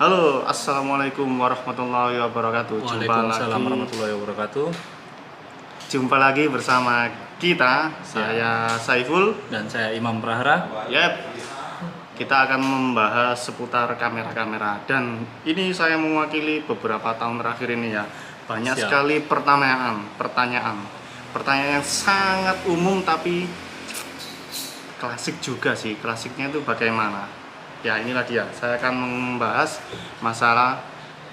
Halo, assalamualaikum warahmatullahi wabarakatuh. Waalaikumsalam warahmatullahi wabarakatuh. Jumpa lagi bersama kita, saya Saiful Dan saya Imam Prahara. Yap, kita akan membahas seputar kamera-kamera. Dan ini saya mewakili beberapa tahun terakhir ini ya. Banyak sekali pertanyaan yang sangat umum tapi klasik juga sih. Klasiknya itu bagaimana? Ya inilah dia, saya akan membahas masalah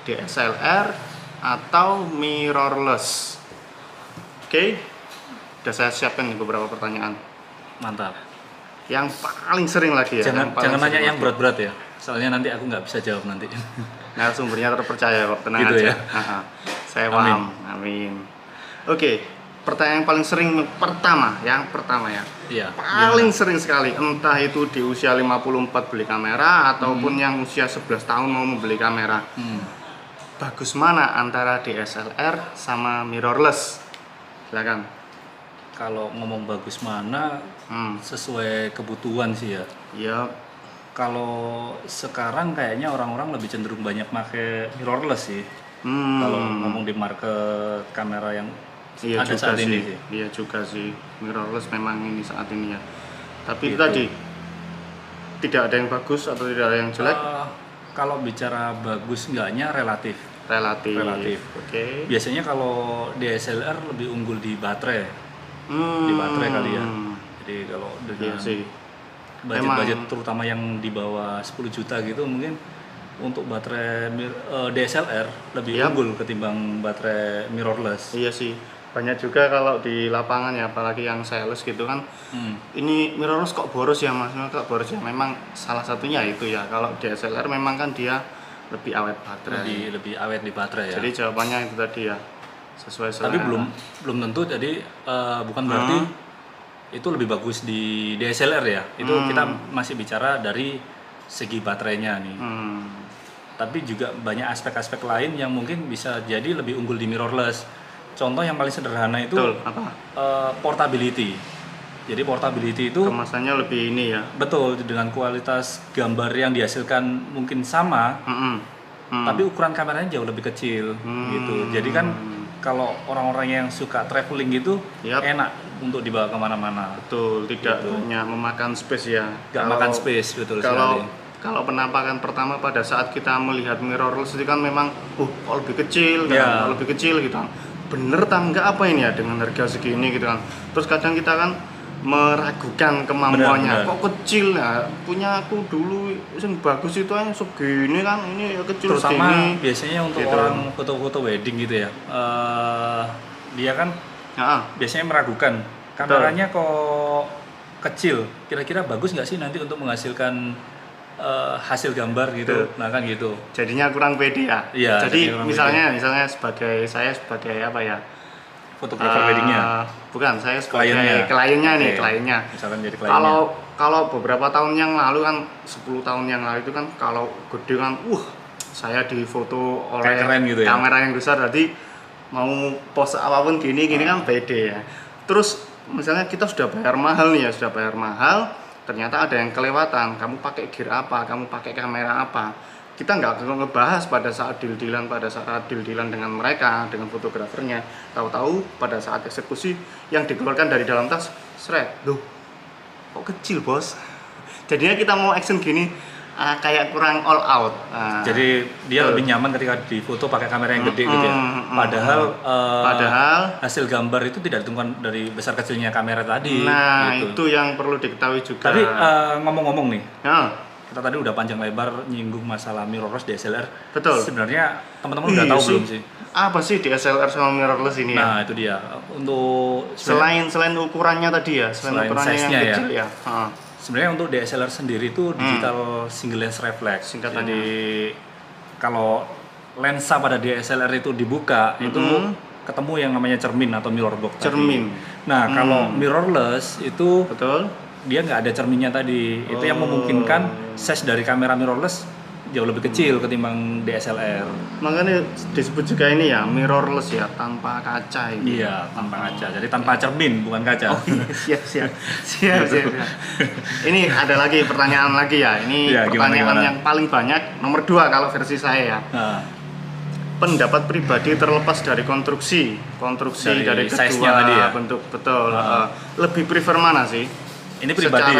DSLR atau mirrorless. Oke, udah saya siapkan nih beberapa pertanyaan. Mantap. Yang paling sering lagi ya. Jangan nanya yang berat-berat ya, soalnya nanti aku nggak bisa jawab nanti. Nah, sumbernya terpercaya kok, tenang Gitu aja. ya? Saya paham. Amin. Oke, pertanyaan yang paling sering yang pertama ya. Iya. Paling sering sekali, entah itu di usia 54 beli kamera ataupun yang usia 11 tahun mau membeli kamera. Bagus mana antara DSLR sama mirrorless? Silakan. Kalau ngomong bagus mana, sesuai kebutuhan sih ya. Iya. Kalau sekarang kayaknya orang-orang lebih cenderung banyak pakai mirrorless sih. Kalau ngomong di market kamera yang Iya ada juga saat sih. ini sih. Iya juga sih. Mirrorless memang ini saat ini ya. Tapi itu Gitu. tadi tidak ada yang bagus atau tidak ada yang jelek. Kalau bicara bagus enggaknya relatif. Relatif. Oke. Biasanya kalau DSLR lebih unggul di baterai. Di baterai kali ya. Jadi kalau dengan Iya sih. budget terutama yang di bawah 10 juta gitu mungkin untuk baterai DSLR lebih unggul ketimbang baterai mirrorless. Iya sih. Banyak juga kalau di lapangan ya, apalagi yang sales gitu kan. Ini mirrorless kok boros ya Mas? Kok boros ya? Memang salah satunya itu ya. Kalau DSLR memang kan dia lebih awet baterai. Lebih awet di baterai ya. Jadi jawabannya itu tadi ya. Sesuai selera. Tapi belum tentu, jadi bukan berarti itu lebih bagus di DSLR ya. Itu kita masih bicara dari segi baterainya nih. Tapi juga banyak aspek-aspek lain yang mungkin bisa jadi lebih unggul di mirrorless. Contoh yang paling sederhana itu portability. Jadi portability itu kemasannya lebih ini ya. Betul, dengan kualitas gambar yang dihasilkan mungkin sama, tapi ukuran kameranya jauh lebih kecil gitu. Jadi kan kalau orang-orang yang suka traveling gitu enak untuk dibawa kemana-mana. Betul, tidak banyak memakan space ya. Makan space, betul sekali. Kalau penampakan pertama pada saat kita melihat mirrorless itu kan memang kok lebih kecil kan, lebih kecil gitu kan. Bener tak enggak apa ini ya dengan harga segini gitu kan. Terus kadang kita kan meragukan kemampuannya. Kok kecil ya? Punya aku dulu yang bagus itu aja segini kan, ini kecil terutama segini. Biasanya untuk orang foto-foto wedding gitu ya. Dia kan biasanya meragukan kameranya kok kecil. Kira-kira bagus nggak sih nanti untuk menghasilkan hasil gambar gitu. Nah kan gitu. Jadinya kurang pede ya. Iya, jadi misalnya saya sebagai apa ya? Fotografer weddingnya. Bukan, saya sebagai kliennya nih, kliennya. Misalkan jadi kliennya. Kalau beberapa tahun yang lalu kan 10 tahun yang lalu itu kan kalau gede kan saya difoto oleh gitu ya? Kamera yang besar, jadi mau pose apapun gini kan pede ya. Terus misalnya kita sudah bayar mahal nih ya, ternyata ada yang kelewatan, kamu pakai gear apa, kamu pakai kamera apa. Kita nggak ngebahas pada saat deal-dealan dengan mereka, dengan fotografernya. Tahu-tahu pada saat eksekusi yang dikeluarkan dari dalam tas, loh kok kecil bos. Jadinya kita mau action gini kayak kurang all out. Jadi dia lebih nyaman ketika difoto pakai kamera yang gede gitu ya. Padahal hasil gambar itu tidak ditentukan dari besar kecilnya kamera tadi. Nah gitu. itu yang perlu diketahui juga. Tapi ngomong-ngomong nih, kita tadi udah panjang lebar nyinggung masalah mirrorless DSLR. Betul. Sebenarnya teman-teman udah tahu belum sih? Apa sih DSLR sama mirrorless ini ya? Nah itu dia. Untuk selain ukurannya tadi ya, selain ukurannya yang kecil ya. Sebenarnya untuk DSLR sendiri itu digital single lens reflex. Singkatannya. Jadi kalau lensa pada DSLR itu dibuka itu ketemu yang namanya cermin atau mirror box. Cermin. Nah kalau mirrorless itu betul. Dia nggak ada cerminnya tadi. Itu yang memungkinkan size dari kamera mirrorless jauh lebih kecil ketimbang DSLR. Makanya disebut juga ini ya mirrorless ya, tanpa kaca ini. Iya, tanpa kaca. Jadi tanpa cermin, bukan kaca. Oh iya, siap. Ini ada lagi pertanyaan lagi ya. Ini Ya, pertanyaan gimana? yang paling banyak, nomor 2 kalau versi saya ya. Nah, Pendapat pribadi terlepas dari konstruksi dari size-nya kedua tadi ya? bentuk, betul. Lebih prefer mana sih? ini pribadi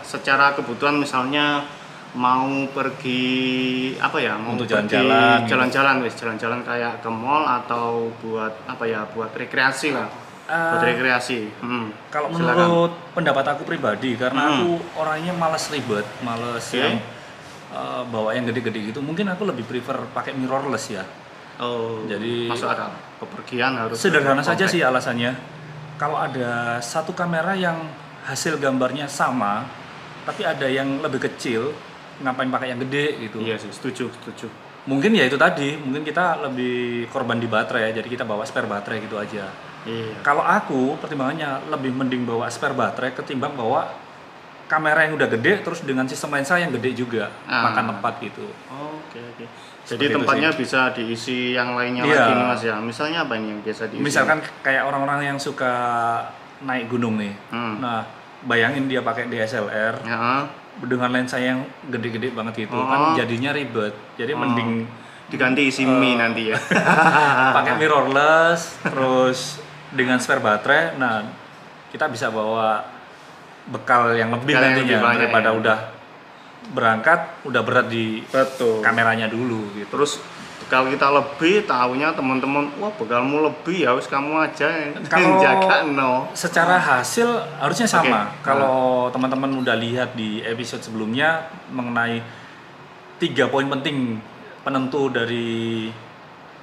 Secara kebutuhan misalnya mau pergi apa ya? Mau Untuk pergi jalan-jalan gitu. jalan-jalan kayak ke mall atau buat apa ya? Buat rekreasi lah. Buat rekreasi. Kalau Silakan. menurut pendapat aku pribadi, karena aku orangnya malas ribet, malas Oke. yang bawa yang gede-gede gitu. Mungkin aku lebih prefer pakai mirrorless ya. Oh, Jadi masuk akal. Bepergian harus sederhana saja compact. sih alasannya. Kalau ada satu kamera yang hasil gambarnya sama, tapi ada yang lebih kecil, ngapain pakai yang gede gitu? Iya sih, setuju. Mungkin ya itu tadi, mungkin kita lebih korban di baterai ya, jadi kita bawa spare baterai gitu aja. Iya. Kalau aku pertimbangannya lebih mending bawa spare baterai ketimbang bawa kamera yang udah gede terus dengan sistem lensa yang gede juga, makan tempat gitu. Oke. Seperti Jadi itu tempatnya bisa diisi yang lainnya Iya. lagi nih Mas ya. Misalnya apa nih yang biasa diisi? Misalkan kayak orang-orang yang suka naik gunung nih. Nah, bayangin dia pakai DSLR Ya. dengan lensa yang gede-gede banget gitu kan jadinya ribet. Jadi mending Diganti isi mie nanti ya. pakai mirrorless terus dengan spare baterai. Nah, kita bisa bawa bekal yang lebih Bekal yang nantinya lebih banyak, daripada ya. udah berangkat udah berat di Betul. kameranya dulu gitu. Terus kalau kita lebih, tahunya teman-teman, wah bekalmu lebih ya, wis kamu aja yang Kalau jaga no. secara hasil harusnya sama. Oke. Kalau teman-teman udah lihat di episode sebelumnya mengenai 3 poin penting penentu dari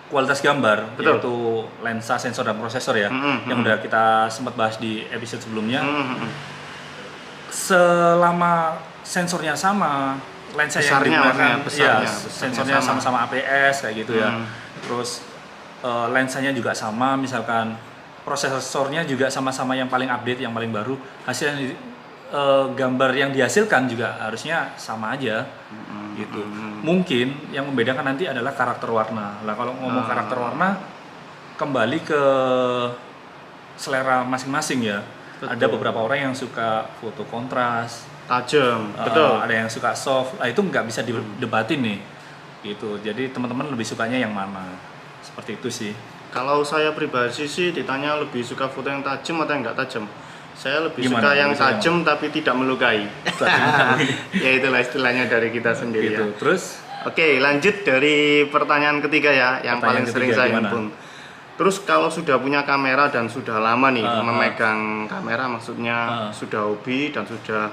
kualitas gambar, Betul. yaitu lensa, sensor, dan prosesor ya, yang udah kita sempat bahas di episode sebelumnya. Selama sensornya sama, lensa Besarnya yang digunakan, maksudnya, besarnya sensornya sama. sama-sama APS kayak gitu ya. Terus lensanya juga sama, misalkan prosesornya juga sama-sama yang paling update, yang paling baru, hasil gambar yang dihasilkan juga harusnya sama aja gitu. Mungkin yang membedakan nanti adalah karakter warna. Lah kalau ngomong karakter warna, kembali ke selera masing-masing ya. Ada beberapa orang yang suka foto kontras, Tajam, betul. ada yang suka soft. Nah, itu nggak bisa didebatin nih gitu. Jadi teman-teman lebih sukanya yang mana? Seperti itu sih. Kalau saya pribadi sih ditanya lebih suka foto yang tajam atau yang nggak tajam. Saya lebih Gimana? suka yang Misalnya tajam tapi tidak melukai. Ya itulah istilahnya dari kita sendiri Gitu. ya. Terus Oke, lanjut dari pertanyaan ketiga ya, yang paling Pertanyaan sering ketiga saya gimana? himpun. Terus kalau sudah punya kamera dan sudah lama nih Ah, memegang kamera, maksudnya sudah hobi dan sudah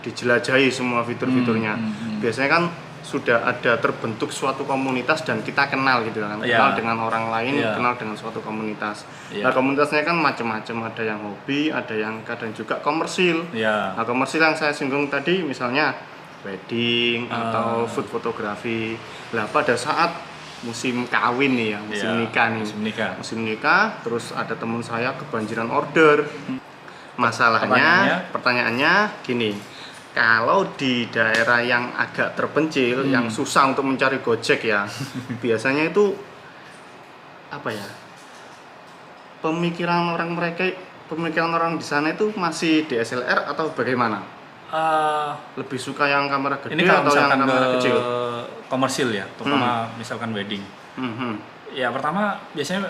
dijelajahi semua fitur-fiturnya. Biasanya kan sudah ada terbentuk suatu komunitas dan kita kenal gitu kan, Iya. kenal dengan orang lain, Iya. kenal dengan suatu komunitas. Iya. Nah komunitasnya kan macam-macam, ada yang hobi, ada yang kadang juga komersil. ya Nah, komersil yang saya singgung tadi misalnya wedding atau food fotografi. Lah pada saat musim kawin nih ya, musim Iya, nikah nih. musim nikah. Musim nikah, terus ada teman saya kebanjiran order. Masalahnya, pertanyaannya gini. Kalau di daerah yang agak terpencil, yang susah untuk mencari Gojek ya, biasanya itu apa ya? Pemikiran orang di sana itu masih DSLR atau bagaimana? Lebih suka yang kamera gede ini kalau atau yang misalkan kamera ke kecil? komersil ya, terutama misalkan wedding. Mhm. Ya pertama biasanya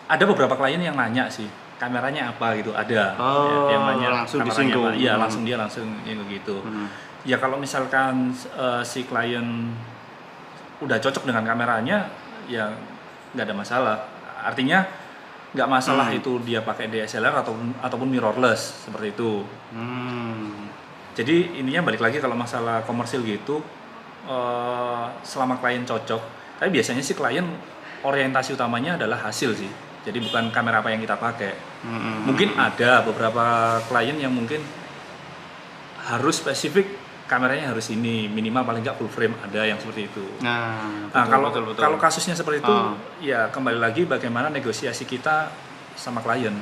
ada beberapa klien yang nanya sih kameranya apa gitu, ada Oh, yang nanya langsung kameranya disinggung. apa. Iya langsung yang gitu. Ya kalau misalkan si klien udah cocok dengan kameranya, ya nggak ada masalah. Artinya nggak masalah itu dia pakai DSLR ataupun mirrorless seperti itu. Jadi ininya balik lagi kalau masalah komersil gitu, selama klien cocok. Tapi biasanya sih klien orientasi utamanya adalah hasil sih. Jadi bukan kamera apa yang kita pakai. Mungkin ada beberapa klien yang mungkin harus spesifik kameranya harus ini, minimal paling nggak full frame, ada yang seperti itu. Nah, Nah, kalau kasusnya seperti itu, ya kembali lagi bagaimana negosiasi kita sama klien.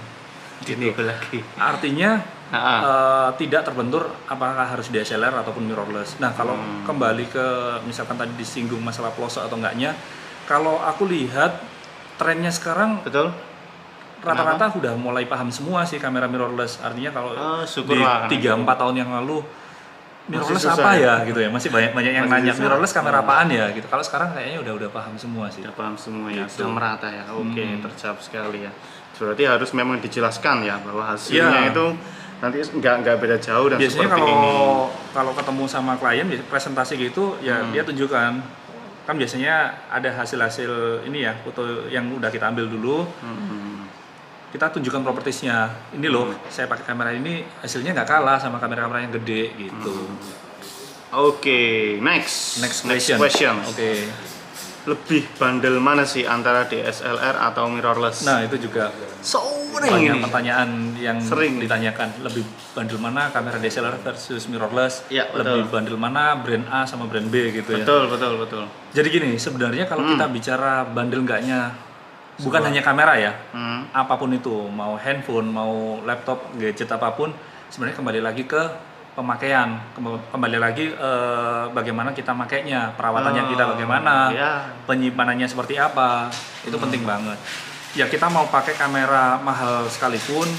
Ditunggu lagi. Artinya Ah, tidak terbentur apakah harus DSLR ataupun mirrorless. Nah, kalau kembali ke misalkan tadi disinggung masalah pelosok atau enggaknya, kalau aku lihat trennya sekarang betul. rata-rata udah mulai paham semua sih kamera mirrorless. Artinya kalau di syukurlah. 3-4 tahun yang lalu mirrorless susah apa ya? ya gitu ya. Masih banyak yang Masih nanya susah. mirrorless kamera apaan ya gitu. Kalau sekarang kayaknya udah paham semua sih. Sudah paham semua ya, Gitu. sudah merata ya. Oke, terjawab sekali ya. Berarti harus memang dijelaskan ya bahwa hasilnya Iya. itu nanti nggak beda jauh dan Biasanya seperti ini. kalau ketemu sama klien presentasi gitu ya dia tunjukkan kan biasanya ada hasil-hasil ini ya foto yang udah kita ambil dulu. Kita tunjukkan propertiesnya. Ini loh, saya pakai kamera ini hasilnya nggak kalah sama kamera-kamera yang gede gitu. Oke, next question. Oke. Lebih bandel mana sih antara DSLR atau mirrorless? Nah, itu juga sering banyak ini. pertanyaan yang Sering. ditanyakan. Lebih bandel mana kamera DSLR versus mirrorless? Iya, Lebih betul. bandel mana brand A sama brand B gitu ya. Betul. Jadi gini, sebenarnya kalau kita bicara bandel enggaknya bukan hanya kamera ya. Apapun itu, mau handphone, mau laptop, gadget apapun, sebenarnya kembali lagi ke pemakaian, kembali lagi bagaimana kita makainya, perawatannya kita bagaimana, iya. penyimpanannya seperti apa, itu penting banget. Ya kita mau pakai kamera mahal sekalipun,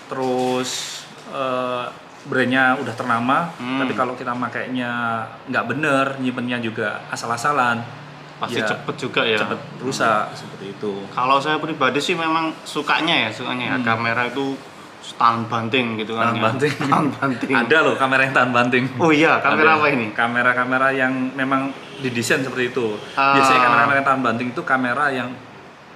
terus brandnya udah ternama, tapi kalau kita makainya nggak bener, nyimpennya juga asal-asalan, Pasti ya cepet juga ya. cepet rusak seperti itu. Kalau saya pribadi sih memang sukanya ya kamera itu tahan banting gitu kan. Tahan ya. banting. Tahan banting. Ada loh kamera yang tahan banting. Oh iya, kamera Ada. apa ini? Kamera-kamera yang memang didesain seperti itu. Biasanya kamera-kamera yang tahan banting itu kamera yang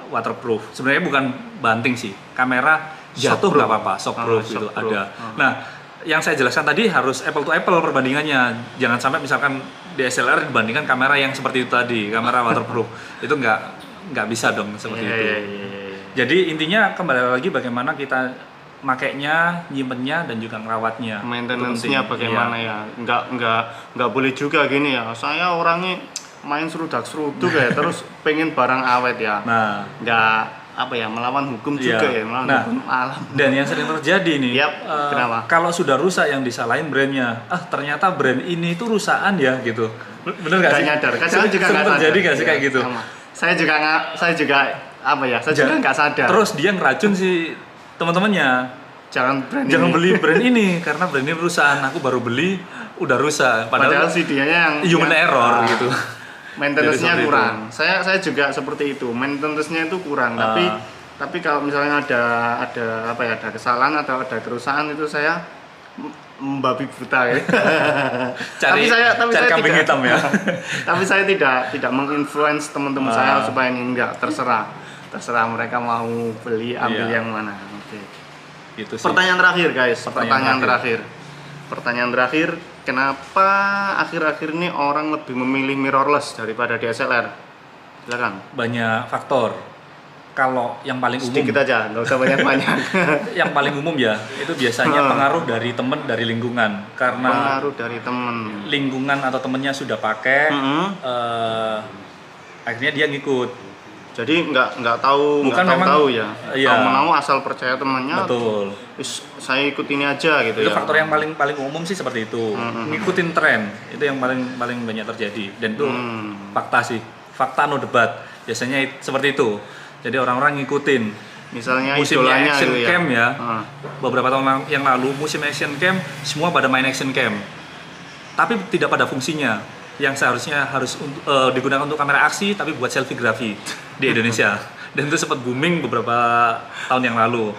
waterproof. Sebenarnya bukan banting sih, kamera jatuh nggak apa-apa, shockproof gitu shockproof. ada. Nah, yang saya jelaskan tadi harus apple to apple perbandingannya. Jangan sampai misalkan DSLR dibandingkan kamera yang seperti itu tadi, kamera waterproof. Itu nggak bisa dong seperti itu. Iya. Jadi intinya kembali lagi bagaimana kita makainya, nyimpennya dan juga ngerawatnya. Maintenance-nya Itu penting. bagaimana Iya. ya? Nggak boleh juga gini ya. Saya orangnya main serudak-seruduk ya, terus pengen barang awet ya. Nah, Nggak apa ya, melawan hukum Iya. juga ya, melawan Nah, hukum alam. dan yang sering terjadi nih, Yap, kenapa? kalau sudah rusak yang disalahin brandnya, ternyata brand ini itu rusakan ya gitu. Bener nggak Nggak sih? nyadar. Kadang juga Sering nggak terjadi sadar. nggak sih Iya, kayak gitu? sama. Saya juga apa ya? Saya juga nggak sadar. Terus dia ngeracun si teman-temannya. Jangan beli brand ini karena brand ini rusakan. Aku baru beli udah rusak. Padahal si dianya yang human error gitu. Maintenance-nya Jadi seperti kurang. Saya juga seperti itu. Maintenance-nya itu kurang. Tapi kalau misalnya ada apa ya, ada kesalahan atau ada kerusakan itu saya membabi buta ya. Cari kambing tidak, hitam ya. Tapi saya tidak menginfluence teman-teman saya supaya ini enggak, terserah mereka mau beli ambil Iya. yang mana. Oke. Gitu sih. Pertanyaan terakhir guys, Pertanyaan pertanyaan terakhir, kenapa akhir-akhir ini orang lebih memilih mirrorless daripada DSLR? Silakan. Banyak faktor. Kalau yang paling umum, Sedikit aja, nggak usah banyak-banyak. yang paling umum ya, itu biasanya pengaruh dari temen, dari lingkungan. Karena Pengaruh dari temen. lingkungan atau temennya sudah pakai, akhirnya dia ngikut. Jadi nggak tahu Bukan nggak memang- tahu ya. iya. Tahu menau asal percaya temannya. Betul. Saya ikut ini aja gitu Itu ya. faktor yang paling umum sih seperti itu. Ngikutin tren, itu yang paling banyak terjadi. Dan itu fakta sih. Fakta no debat. Biasanya seperti itu. Jadi orang-orang ngikutin. Misalnya Musimnya idolanya action gitu ya. cam ya. Ah. Beberapa tahun yang lalu musim action cam semua pada main action cam. Tapi tidak pada fungsinya. Yang seharusnya harus digunakan untuk kamera aksi tapi buat selfie-grafi di Indonesia. Dan itu sempat booming beberapa tahun yang lalu.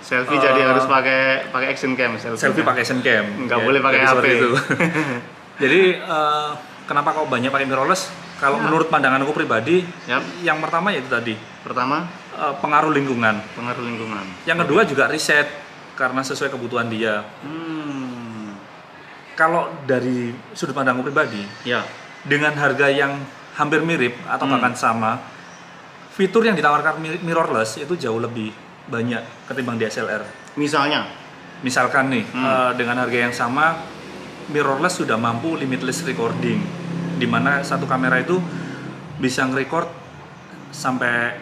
Selfie jadi harus pakai action cam. Selfie pakai action cam. Nggak boleh pakai jadi seperti HP. itu. Jadi kenapa kok banyak pakai mirrorless? Kalau menurut pandanganku pribadi, Yap. yang pertama yaitu tadi Pertama, pengaruh lingkungan. pengaruh lingkungan. Yang kedua juga riset karena sesuai kebutuhan dia. Kalau dari sudut pandangku pribadi, Ya. dengan harga yang hampir mirip atau bahkan sama, fitur yang ditawarkan mirrorless itu jauh lebih banyak ketimbang DSLR. Misalnya, Misalkan nih, dengan harga yang sama, mirrorless sudah mampu limitless recording, di mana satu kamera itu bisa nge-record sampai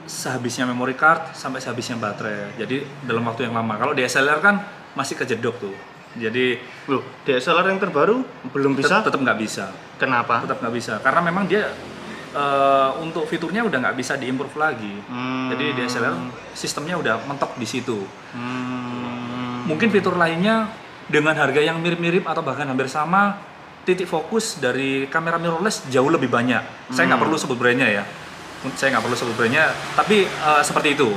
sehabisnya memory card sampai sehabisnya baterai. Jadi dalam waktu yang lama. Kalau DSLR kan masih kejedok tuh. Jadi Loh, DSLR yang terbaru belum bisa? tetap nggak bisa. Kenapa? Tetap nggak bisa. Karena memang dia untuk fiturnya udah nggak bisa diimprove lagi. Jadi DSLR sistemnya udah mentok di situ. Mungkin fitur lainnya dengan harga yang mirip-mirip atau bahkan hampir sama, titik fokus dari kamera mirrorless jauh lebih banyak. Saya nggak perlu sebut brandnya ya. Tapi seperti itu.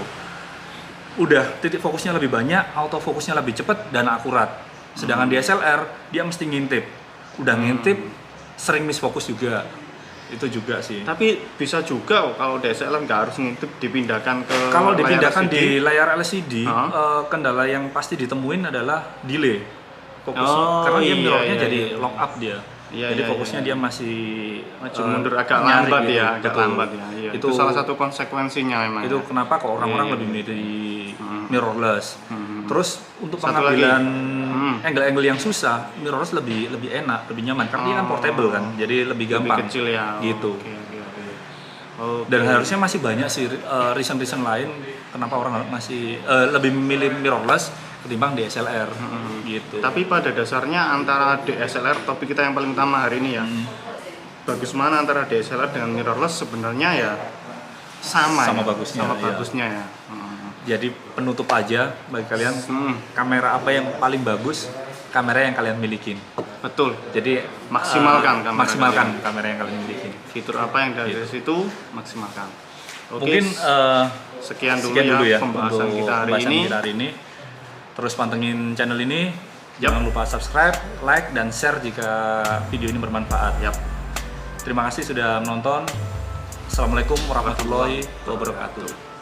Udah titik fokusnya lebih banyak, autofokusnya lebih cepat dan akurat. Sedangkan DSLR dia mesti ngintip. Udah ngintip, sering misfokus juga. Itu juga sih. Tapi bisa juga kalau DSLR nggak harus ngintip, dipindahkan ke Kalau layar dipindahkan LCD. di layar LCD, kendala yang pasti ditemuin adalah delay fokusnya. Karena dia mirrornya jadi lock up dia. Jadi fokusnya dia masih maju mundur agak nyari lambat gitu. ya, agak Betul. lambat ya. Iya. Itu salah satu konsekuensinya memang. Itu ya. kenapa kok orang-orang lebih milih mirrorless. Terus untuk Satu pengambilan lagi. angle-angle yang susah, mirrorless lebih enak, lebih nyaman karena dia kan portable kan, jadi lebih gampang. Lebih kecil ya. Gitu. Oke. Dan harusnya masih banyak sih reason lain kenapa orang masih lebih memilih mirrorless ketimbang DSLR gitu. Tapi pada dasarnya antara DSLR, topik kita yang paling utama hari ini ya, bagus mana antara DSLR dengan mirrorless sebenarnya ya sama bagusnya, sama iya. bagusnya ya. Jadi penutup aja bagi kalian, kamera apa yang paling bagus, kamera yang kalian milikin. Betul. Jadi Maksimalkan kamera maksimalkan kamera yang kalian milikin. Fitur apa yang dari situ maksimalkan. Oke, Mungkin sekian dulu ya pembahasan untuk kita hari pembahasan ini. kita hari ini. Terus pantengin channel ini. Jangan lupa subscribe, like, dan share jika video ini bermanfaat. Terima kasih sudah menonton. Assalamualaikum warahmatullahi wabarakatuh.